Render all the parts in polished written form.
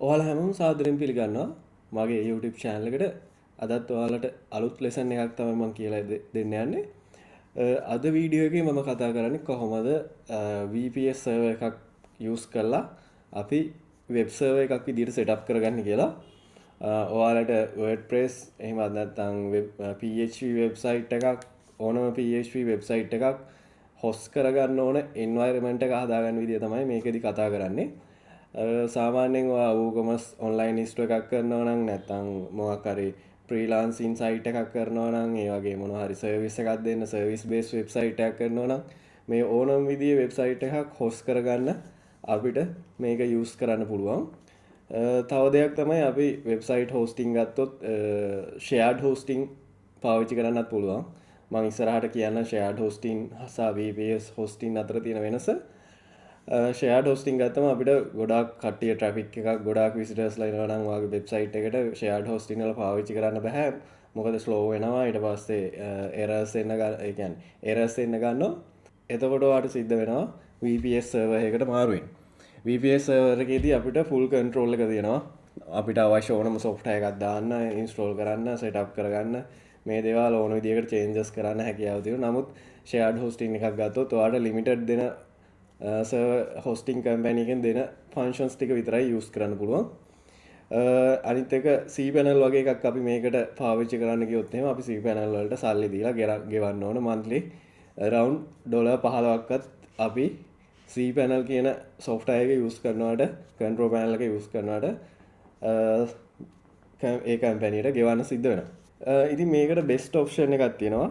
ඔයාලා හැමෝම සාදරයෙන් පිළිගන්නවා මගේ YouTube channel එකට. අදත් ඔයාලට අලුත් lesson එකක් තමයි මම කියලා දෙන්න යන්නේ. අද වීඩියෝ එකේ මම කතා කරන්නේ කොහොමද VPS server එකක් use කරලා අපි web server එකක් විදිහට setup කරගන්නේ කියලා. ඔයාලට WordPress එහෙමත් නැත්නම් PHP website එකක් ඕනම PHP website එකක් host කරගන්න ඕන environment එක හදාගන්න විදිය තමයි මේකෙදි කතා කරන්නේ. සාමාන්‍යයෙන් වූකමස් ඔන්ලයින් ඉස්ටෝ එකක් කරනවා නම් නැත්නම් මොකක් හරි ෆ්‍රීලාන්සින් සයිට් එකක් කරනවා නම් ඒ වගේ මොන හරි සර්විස් එකක් දෙන්න සර්විස් බේස් වෙබ්සයිට් එකක් කරනවා නම් මේ ඕනම විදිහේ වෙබ්සයිට් එකක් හොස්ට් කරගන්න අපිට මේක යූස් කරන්න පුළුවන්. තව දෙයක් තමයි අපි වෙබ්සයිට් හෝස්ටිං ගත්තොත් ෂෙයාර්ඩ් හෝස්ටිං පාවිච්චි කරන්නත් පුළුවන්. මම ඉස්සරහට කියන්න ෂෙයාර්ඩ් හෝස්ටිං සහ VPS හෝස්ටිං අතර තියෙන වෙනස. ෂෙයාර්ඩ් හෝස්ටිං ගත්තම අපිට ගොඩාක් කට්ටිය ට්‍රැෆික් එකක් ගොඩාක් විසිටර්ස්ලා එනවා නම් ඔයාගේ වෙබ්සයිට් එකට ෂෙයාර්ඩ් හෝස්ටිං වල පාවිච්චි කරන්න බෑ. මොකද ස්ලෝ වෙනවා. ඊට පස්සේ එරර්ස් එන්න ගන්නවා. එතකොට ඔයාට සිද්ධ වෙනවා VPS සර්වර් එකකට මාරු වෙන්න. VPS සර්වර් එකේදී අපිට ෆුල් කන්ට්‍රෝල් එක තියෙනවා. අපිට අවශ්‍ය ඕනම සොෆ්ට්වෙයාර් එකක් දාන්න, ඉන්ස්ටෝල් කරන්න, සෙට් අප් කරගන්න මේ දේවල් ඕන විදිහකට චේන්ජස් කරන්න හැකියාව තියෙනවා. නමුත් ෂෙයාර්ඩ් හෝස්ටිං එකක් ගත්තොත් ඔයාට ලිමිටඩ් දෙන හොස්ටිං කම්පැනිකෙන් දෙන ෆංක්ෂන්ස් ටික විතරයි යූස් කරන්න පුළුවන්. අනිත් එක cPanel වගේ එකක් අපි මේකට පාවිච්චි කරන්න ගියොත් එහෙම අපි cPanel වලට සල්ලි දීලා ගෙවන්න ඕන monthly around $15ක්වත් අපි cPanel කියන software එක යූස් කරනවට control panel එක යූස් කරනවට ඒ කම්පැනියට ගෙවන්න සිද්ධ වෙනවා. ඉතින් මේකට best option එකක් තියෙනවා.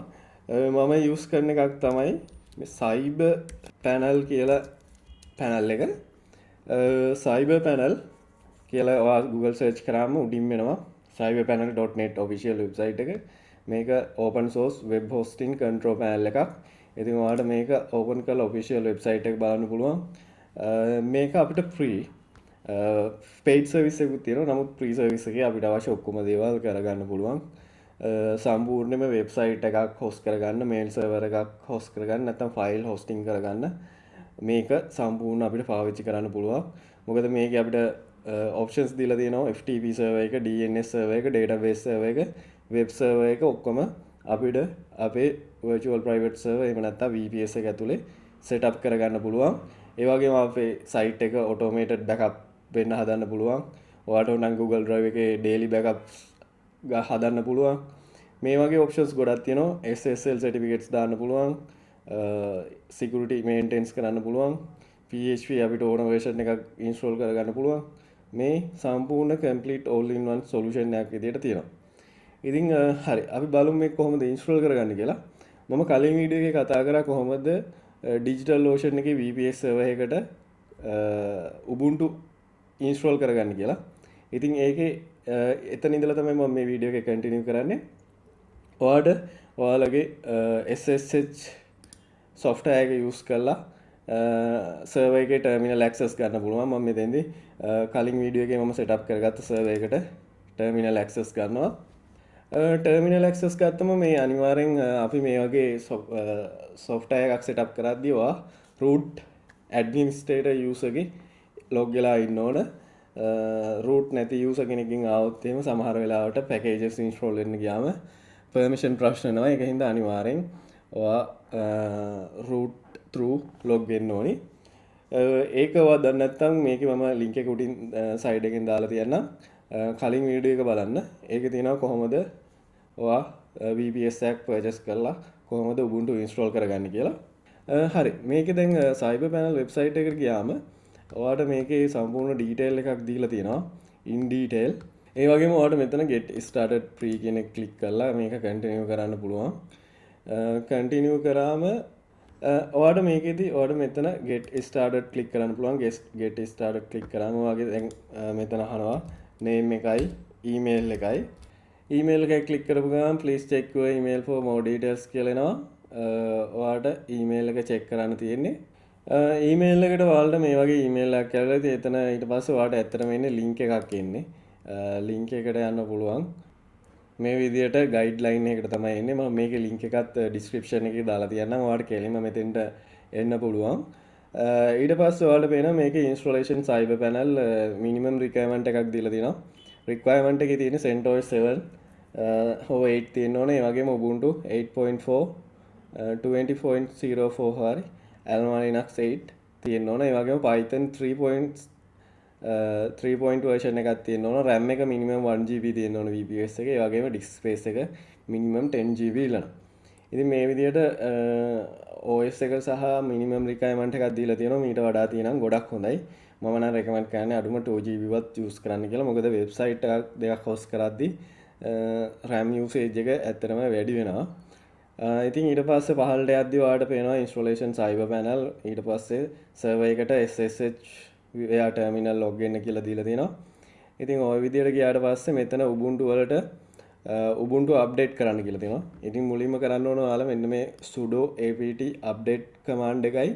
මම යූස් කරන එකක් තමයි Cyberpanel කියලා පැනල් එක. Cyberpanel කියලා ඔයා Google search කරාම උඩින් වෙනවා cyberpanel.net official website එක. මේක open source web hosting control panel එකක්. ඉතින් ඔයාලට මේක open කරලා official website එක බලන්න පුළුවන්. මේක අපිට free paid service එකකුත් තියෙනවා. නමුත් free service එකේ අපිට අවශ්‍ය ඔක්කොම දේවල් කරගන්න පුළුවන්. සම්පූර්ණයෙන්ම වෙබ්සයිට් එකක් හොස්ට් කරගන්න, මේල් සර්වර් එකක් හොස්ට් කරගන්න, නැත්නම් ෆයිල් හොස්ටිං කරගන්න මේක සම්පූර්ණ අපිට පාවිච්චි කරන්න පුළුවන්. මොකද මේකේ අපිට ඔප්ෂන්ස් දීලා තියෙනවා FTP සර්වර් එක, DNS සර්වර් එක, database සර්වර් එක, web සර්වර් එක ඔක්කොම අපිට අපේ virtual private server එහෙම නැත්නම් VPS එක ඇතුලේ set up කරගන්න පුළුවන්. ඒ වගේම අපේ site එක automated backup වෙන්න හදන්න පුළුවන්. ඔයාලට උනම් Google Drive එකේ daily backups හදන්න පුළුවන්. මේ වගේ ඔප්ෂන්ස් ගොඩක් තියෙනවා. SSL certificates දාන්න පුළුවන්. security maintenance කරන්න පුළුවන්. PHP අපිට ඕන version එකක් install කරගන්න පුළුවන්. මේ සම්පූර්ණ complete all in one solution එකක් විදිහට තියෙනවා. ඉතින් හරි අපි බලමු මේක කොහොමද install කරගන්නේ කියලා. මම කලින් වීඩියෝ එකේ කතා කරා කොහොමද digital ocean එකේ VPS server එකකට Ubuntu install කරගන්න කියලා. ඉතින් ඒකේ එතන ඉඳලා තමයි මම මේ වීඩියෝ එක කන්ටිනියු කරන්නේ. ඔයාලගේ SSH software එක use කරලා server එකේ terminal access ගන්න පුළුවන්. මම මෙතෙන්දී කලින් වීඩියෝ එකේ මම setup කරගත්ත server එකට terminal access ගන්නවා. terminal access ගත්තම මේ අනිවාර්යෙන් අපි මේ වගේ software එකක් setup කරද්දී ඔයා root administrator user ගේ log වෙලා ඉන්න ඕන. root නැති user කෙනකින් ආවොත් එහෙම සමහර වෙලාවට packages install වෙන්න ගියාම permission ප්‍රශ්න එනවා. ඒක හින්දා අනිවාර්යෙන් ඔයා root through log වෙන්න ඕනි. ඒක ඔයා දන්නේ නැත්නම් මේකේ මම link එක උඩින් side එකෙන් දාලා තියන්නම්. කලින් වීඩියෝ එක බලන්න. ඒකේ තියෙනවා කොහොමද ඔයා VPS එකක් purchase කරලා කොහොමද Ubuntu install කරගන්නේ කියලා. හරි. මේකේ දැන් Cyberpanel website එකට ගියාම ඔයාට මේකේ සම්පූර්ණ ඩීටේල් එකක් දීලා තියෙනවා in detail. ඒ වගේම ඔයාට මෙතන get started free කියන එක ක්ලික් කරලා මේක continue කරන්න පුළුවන්. continue කරාම ඔයාට මේකෙදි ඔයාට මෙතන get started ක්ලික් කරන්න පුළුවන්. get started ක්ලික් කරාම ඔයාගේ දැන් මෙතන අහනවා name එකයි email එකයි. email එකයි ක්ලික් කරපු ගමන් please check your email for more details කියලා එනවා. ඔයාට email එක check කරන්න තියෙන්නේ. ඊමේල් එකට ඔයාලට මේ වගේ ඊමේල් එකක් කරලා ඉතින් එතන ඊට පස්සේ ඔයාලට ඇත්තටම එන්නේ link එකක් එන්නේ. link එකට යන්න පුළුවන්. මේ විදිහට guideline එකකට තමයි එන්නේ. මම මේකේ link එකත් description එකේ දාලා තියන්නම්. ඔයාලට කෙලින්ම මෙතෙන්ට එන්න පුළුවන්. ඊට පස්සේ ඔයාලට පේනවා මේකේ installation Cyberpanel minimum requirement එකක් දීලා තියෙනවා. requirement එකේ තියෙන CentOS 7 හෝ 8 තියෙන්න ඕනේ. ඒ වගේම Ubuntu 8.4 20.04 හරි Alma Linux 8 තියෙන්න ඕනේ. ඒ වගේම Python 3 point version එකක් තියෙන්න ඕන. RAM එක minimum 1GB තියෙන්න ඕන VPS එක. ඒ වගේම disk space එක minimum 10GB ඉල්ලනවා. ඉතින් මේ විදිහට OS එක සහ minimum requirement එකක් දීලා තියෙනවා. මීට වඩා තියෙනම් ගොඩක් හොඳයි. මම නම් recommend කරන්නේ අඩුම 2GB වත් use කරන්න කියලා. මොකද website එකක් දෙකක් host කරද්දී RAM usage එක ඇත්තටම වැඩි වෙනවා. ඉතින් ඊට පස්සේ පහළට යද්දී ඔයාලට පේනවා installation Cyberpanel. ඊට පස්සේ server එකට SSH වයා ටර්මිනල් ලොග්ගන්න කියලා දීලා තියෙනවා. ඉතින් ඔය විදිහට ගියාට පස්සේ මෙතන Ubuntu වලට Ubuntu අප්ඩේට් කරන්න කියලා තියෙනවා. ඉතින් මුලින්ම කරන්න ඕන ඔයාලා මෙන්න මේ sudo apt update command එකයි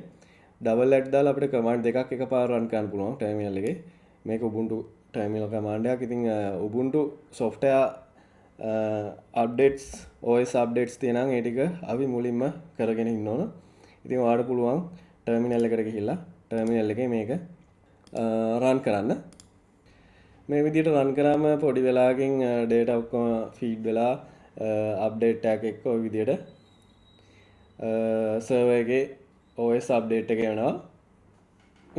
double at දාලා අපිට command දෙකක් එකපාර run කරන්න පුළුවන් ටර්මිනල් එකේ. මේක Ubuntu terminal command එකක්. ඉතින් Ubuntu software updates OS updates තියෙනවා. ඒ ටික අපි මුලින්ම කරගෙන ඉන්න ඕන. ඉතින් ඔයාලට පුළුවන් terminal එකට ගිහිල්ලා terminal එකේ මේක රන් කරන්න. මේ විදිහට රන් කරාම පොඩි වෙලාවකින් data ඔක්කොම feed වෙලා update tag එක ඔය විදිහට server එකේ OS update එක එනවා.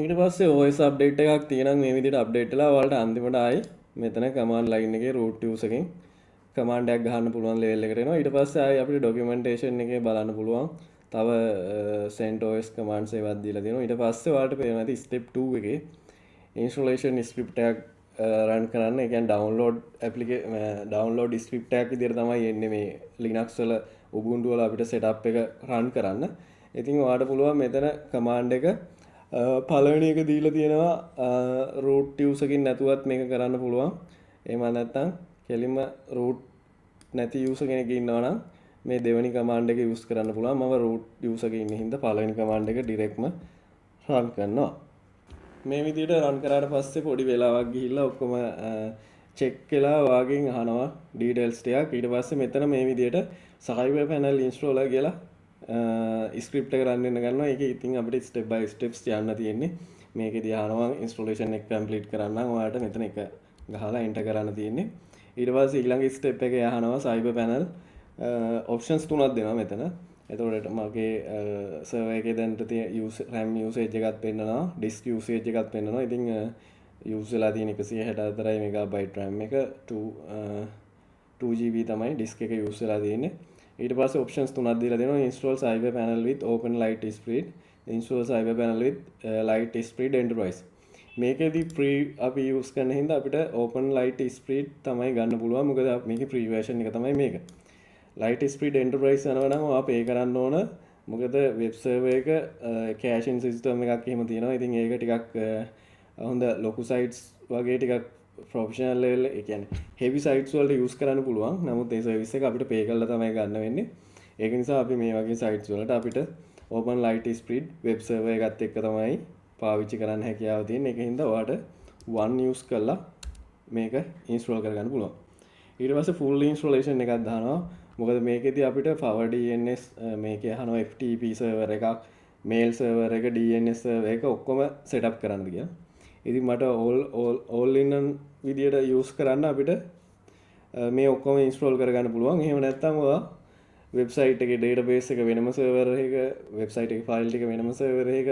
ඊට පස්සේ OS update එකක් තියෙනවා මේ විදිහට update වෙලා ඔයාලට අන්තිමට ආයි මෙතන command line එකේ root use එකෙන් command එකක් ගහන්න පුළුවන් level එකට එනවා. ඊට පස්සේ ආයි අපිට documentation එකේ බලන්න පුළුවන්. තව CentOS commands ඒවත් දීලා තියෙනවා. ඊට පස්සේ ඔයාලට පේනවා ඇති step 2 එකේ installation script එකක් run කරන්න. ඒ කියන්නේ download script එකක් විදිහට තමයි එන්නේ මේ Linux වල Ubuntu වල අපිට setup එක run කරන්න. ඉතින් ඔයාලට පුළුවන් මෙතන command එක පළවෙනි එක දීලා තියෙනවා root use එකකින් නැතුවත් මේක කරන්න පුළුවන්. එහෙම නැත්නම් කෙලින්ම root නැති user කෙනෙක් ඉන්නවා නම් මේ දෙවෙනි command එක use කරන්න පුළුවන්. මම root user එකේ ඉන්න හින්දා පළවෙනි command එක directම run කරනවා. මේ විදිහට run කරාට පස්සේ පොඩි වෙලාවක් ගිහිල්ලා ඔක්කොම check කළා වාගෙන් අහනවා details ටිකක්. ඊට පස්සේ මෙතන මේ විදිහට Cyberpanel installer කියලා script එක run වෙන්න ගන්නවා. ඒක ඉතින් අපිට step by steps යන්න තියෙන්නේ. මේකේදී අහනවා installation එක complete කරන්න නම් ඔයාලට මෙතන එක ගහලා enter කරන්න තියෙන්නේ. ඊට පස්සේ ඊළඟ step එකේ අහනවා Cyberpanel options තුනක් දෙනවා මෙතන. එතකොට මගේ server එකේ දැන් තියෙන RAM usage එකත් පෙන්නනවා, disk usage එකත් පෙන්නනවා. ඉතින් use වෙලා තියෙන 164 MB RAM එක 2GB තමයි disk එක use වෙලා තියෙන්නේ. ඊට පස්සේ options තුනක් දීලා දෙනවා. install Cyberpanel with open light speed, install Cyberpanel with light speed enterprise. මේකෙදි free අපි use කරන හින්දා අපිට open light speed තමයි ගන්න පුළුවන්. මොකද මේකේ free version එක තමයි මේක. light speed enterprise යනවා නම් ඔයා pay කරන්න ඕන. මොකද web server එක caching system එකක් එහෙම තියෙනවා. ඉතින් ඒක ටිකක් හොඳ ලොකු sites වගේ ටිකක් professional level ඒ කියන්නේ heavy sites වලට use කරන්න පුළුවන්. නමුත් ඒ service එක අපිට pay කරලා තමයි ගන්න වෙන්නේ. ඒක නිසා අපි මේ වගේ sites වලට අපිට open light speed web server එකත් එක්ක තමයි පාවිච්චි කරන්න හැකියාව තියෙන. ඒක හින්දා ඔයාලට one use කරලා මේක install කරගන්න පුළුවන්. ඊට පස්සේ full installation එකක් දානවා. මොකද මේකෙදී අපිට power DNS මේකේ අහනවා FTP server එකක්, mail server එක, DNS server එක ඔක්කොම setup කරන්නද කියලා. ඉතින් මට all in one විදියට use කරන්න අපිට මේ ඔක්කොම install කරගන්න පුළුවන්. එහෙම නැත්නම් ඔයා website එකේ database එක වෙනම server එකක, website එකේ file ටික වෙනම server එකක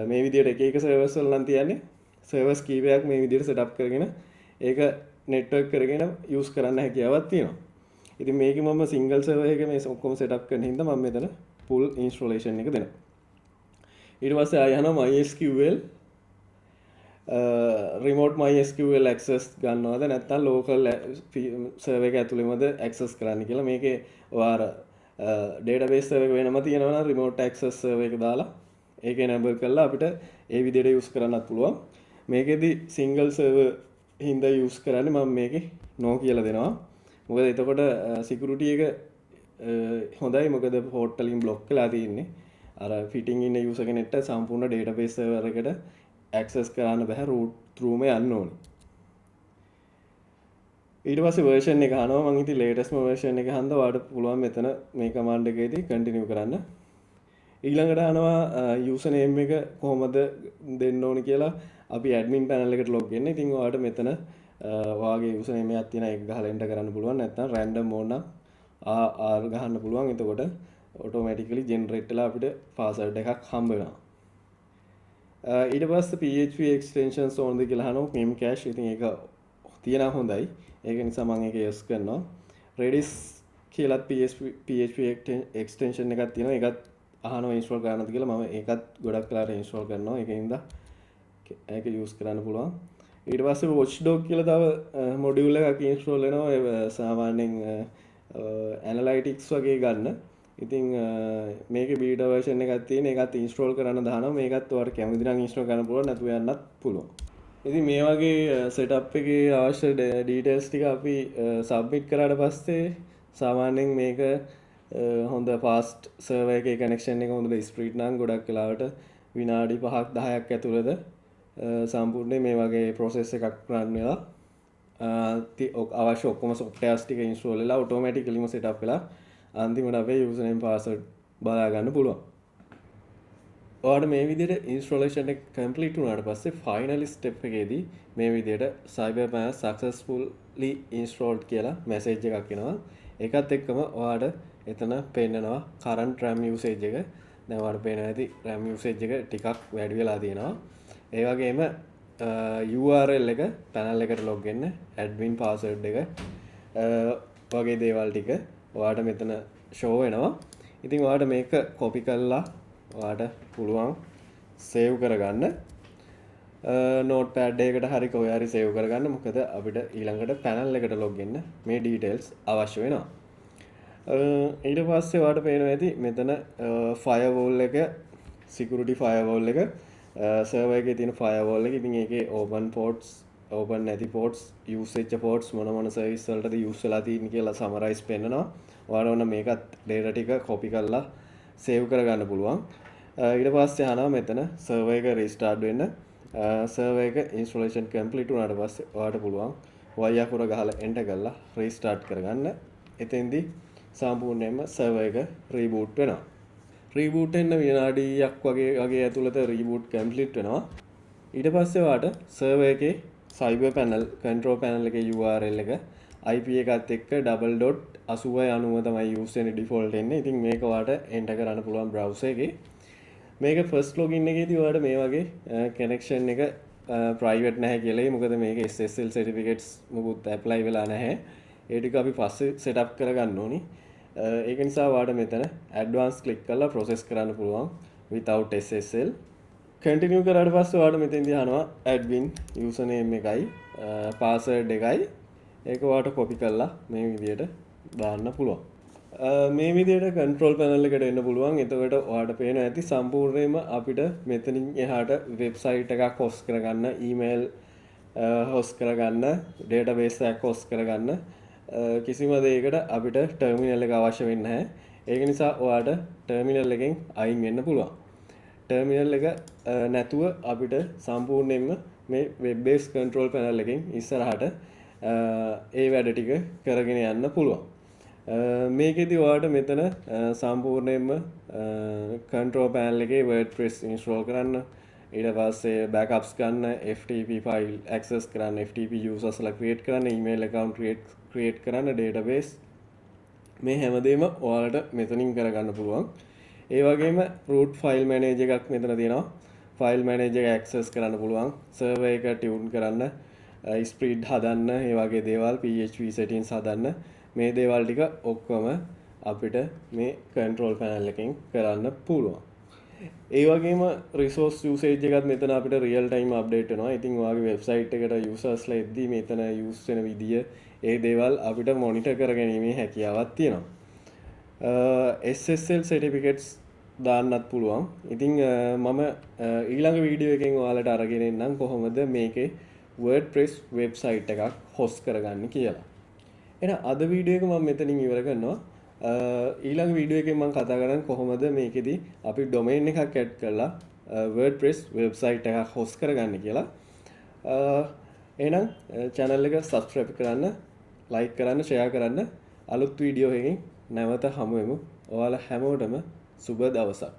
මේ විදියට එක servers වල නම් තියන්නේ servers කීපයක් මේ විදියට setup කරගෙන ඒක network කරගෙන use කරන්න හැකියාවක් තියෙනවා. ඉතින් මේකේ මම single server එකේ මේ ඔක්කොම setup කරන හින්දා මම මෙතන full installation එක දෙනවා. ඊට පස්සේ ආය යනවා MySQL remote MySQL access ගන්නවද නැත්නම් local server එක ඇතුළේමද access කරන්න කියලා. මේකේ ඔයාලා database server එක වෙනම තියෙනවා නම් remote access server එක දාලා ඒක enable කරලා අපිට ඒ විදිහට use කරන්නත් පුළුවන්. මේකෙදි single server හින්දා use කරන්නේ මම මේකේ no කියලා දෙනවා. මොකද එතකොට security එක හොඳයි. මොකද port වලින් block වෙලා තියෙන්නේ. අර fitting ඉන්න user කෙනෙක්ට සම්පූර්ණ database server එකට access කරන්න බෑ. root through මේ යන්න ඕනේ. ඊට පස්සේ version එක අහනවා. මම ඉතින් latest version එක හන්ද ඔයාලට පුළුවන් මෙතන මේ command එකේදී continue කරන්න. ඊළඟට අනවා යූසර් නේම් එක කොහොමද දෙන්න ඕනි කියලා අපි ඇඩ්මින් පැනල් එකට ලොග් වෙන්න. ඉතින් ඔයාලට මෙතන ඔයාගේ යූසර් නේම් එකක් තියෙනවා ඒක ගහලා එන්ටර් කරන්න පුළුවන්. නැත්නම් රැන්ඩම් ඕන නම් R ගහන්න පුළුවන්. එතකොට ඔටෝමැටිකලි ජෙනරේට් වෙලා අපිට පාස්වර්ඩ් එකක් හම්බ වෙනවා. ඊට පස්සේ PHP extensions ඕනද කියලා අහනවා memcache. ඉතින් ඒක තියෙනවා හොඳයි. ඒක නිසා මම ඒක යූස් කරනවා. Redis කියලාත් PHP extension එකක් තියෙනවා. ඒකත් අහනවා ඉන්ස්ටෝල් කරන්නද කියලා. මම ඒකත් ගොඩක් වෙලාවට ඉන්ස්ටෝල් කරනවා. ඒකින්ද ඒක යූස් කරන්න පුළුවන්. ඊට පස්සේ watchdog කියලා තව මොඩියුල් එකක් ඉන්ස්ටෝල් වෙනවා. ඒ සාමාන්‍යයෙන් ඇනලයිටික්ස් වගේ ගන්න. ඉතින් මේකේ බීටා version එකක් තියෙන. ඒකත් ඉන්ස්ටෝල් කරන්න දානවා. මේකත් ඔයාලට කැමති නම් ඉන්ස්ටෝල් කරන්න පුළුවන්. නැතුව යන්නත් පුළුවන්. ඉතින් මේ වගේ setup එකේ අවශ්‍ය details ටික අපි submit කරාට පස්සේ සාමාන්‍යයෙන් මේක හොඳ fast server එකේ connection එක හොඳට ස්පීඩ් නම් ගොඩක් වෙලාවට විනාඩි 5ක් 10ක් ඇතුළත සම්පූර්ණයෙන් මේ වගේ process එකක් run වෙලා අවශ්‍ය ඔක්කොම softwares ටික install වෙලා automatically setup වෙලා අන්තිමට අපේ username password බලා ගන්න පුළුවන්. ඔයාලට මේ විදිහට installation එක complete වුණාට පස්සේ final step එකේදී මේ විදිහට Cyberpanel successfully installed කියලා message එකක් එනවා. ඒකත් එක්කම ඔයාලට එතන පෙන්නනවා current RAM usage එක. දැන් ඔයාලට පේනවා ඇති RAM usage එක ටිකක් වැඩි වෙලා තියෙනවා. ඒ වගේම URL එක panel එකට log වෙන්න admin password එක වගේ දේවල් ටික ඔයාලට මෙතන show වෙනවා. ඉතින් ඔයාලට මේක copy කරලා ඔයාලට පුළුවන් save කරගන්න. notepad එකකට හරි කොහේ හරි save කරගන්න. මොකද අපිට ඊළඟට panel එකට log වෙන්න මේ details අවශ්‍ය වෙනවා. ඊට පස්සේ ඔයාලට පේනවා ඇති මෙතන firewall එක security firewall එක server එකේ තියෙන firewall එක. ඉතින් ඒකේ open ports open නැති ports usage ports මොන service වලටද use වෙලා තියෙන්නේ කියලා summarize පෙන්නනවා. ඔයාලා ඕන මේකත් data ටික copy කරලා save කරගන්න පුළුවන්. ඊට පස්සේ අහනවා මෙතන server එක restart වෙන්න. server එක installation complete වුණාට පස්සේ ඔයාලට පුළුවන් y අකුර ගහලා enter කරලා restart කරගන්න. එතෙන්දී සම්පූර්ණයෙන්ම server එක reboot වෙනවා. reboot වෙන්න විනාඩියක් වගේ ඇතුළත reboot complete වෙනවා. ඊට පස්සේ ඔයාලට server එකේ Cyberpanel control panel එකේ URL එක IP එකත් එක්ක 80.80.90 තමයි use වෙන්නේ default එන්නේ. ඉතින් මේක ඔයාලට enter කරන්න පුළුවන් browser එකේ. මේක first login එකේදී ඔයාලට මේ වගේ connection එක private නැහැ කියලායි. මොකද මේක SSL certificates මොකුත් apply වෙලා නැහැ. ඒ ටික අපි පස්සේ setup කරගන්න ඕනි. ඒක නිසා ඔයාලට මෙතන advanced click කරලා process කරන්න පුළුවන් without SSL. continue කරාට පස්සේ ඔයාලට මෙතෙන්දී අහනවා admin username එකයි password එකයි. ඒක ඔයාලට copy කරලා මේ විදිහට දාන්න පුළුවන්. මේ විදිහට control panel එකට එන්න පුළුවන්. එතකොට ඔයාලට පේනවා ඇති සම්පූර්ණයෙන්ම අපිට මෙතනින් එහාට website එකක් host කරගන්න, email host කරගන්න, database එකක් host කරගන්න කිසිම දෙයකට අපිට terminal එක අවශ්‍ය වෙන්නේ නැහැ. ඒක නිසා ඔයාලට terminal එකෙන් අයින් වෙන්න පුළුවන්. terminal එක නැතුව අපිට සම්පූර්ණයෙන්ම මේ web based control panel එකෙන් ඉස්සරහට ඒ වැඩ ටික කරගෙන යන්න පුළුවන්. මේකෙදි ඔයාලට මෙතන සම්පූර්ණයෙන්ම control panel එකේ WordPress install කරන්න, ඊට පස්සේ backups ගන්න, FTP file access කරන්න, FTP usersලා create කරන්න, email account create කරන්න, database මේ හැමදේම ඔයාලට මෙතනින් කරගන්න පුළුවන්. ඒ වගේම root file manager එකක් මෙතන තියෙනවා. file manager එක access කරන්න පුළුවන්, server එක tune කරන්න, speed හදන්න, ඒ වගේ දේවල්, PHP settings හදන්න. මේ දේවල් ටික ඔක්කොම අපිට මේ control panel එකෙන් කරන්න පුළුවන්. ඒ වගේම resource usage එකත් මෙතන අපිට real time update වෙනවා. ඉතින් ඔයාගේ website එකට usersලා එද්දී මෙතන use වෙන විදිය ඒ දේවල් අපිට monitor කරගැනීමේ හැකියාවක් තියෙනවා. SSL certificates දාන්නත් පුළුවන්. ඉතින් මම ඊළඟ වීඩියෝ එකෙන් ඔයාලට අරගෙන එන්නම් කොහොමද මේකේ WordPress website එකක් host කරගන්න කියලා. එහෙනම් අද වීඩියෝ එක මම මෙතනින් ඉවර කරනවා. ඊළඟ වීඩියෝ එකෙන් මම කතා කරන්නේ කොහොමද මේකෙදි අපි domain එකක් add කරලා WordPress website එකක් host කරගන්න කියලා. එහෙනම් channel එක subscribe කරන්න, like කරන්න, share කරන්න. අලුත් වීඩියෝ එකකින් නැවත හමු වෙමු. ඔයාලා හැමෝටම සුබ දවසක්.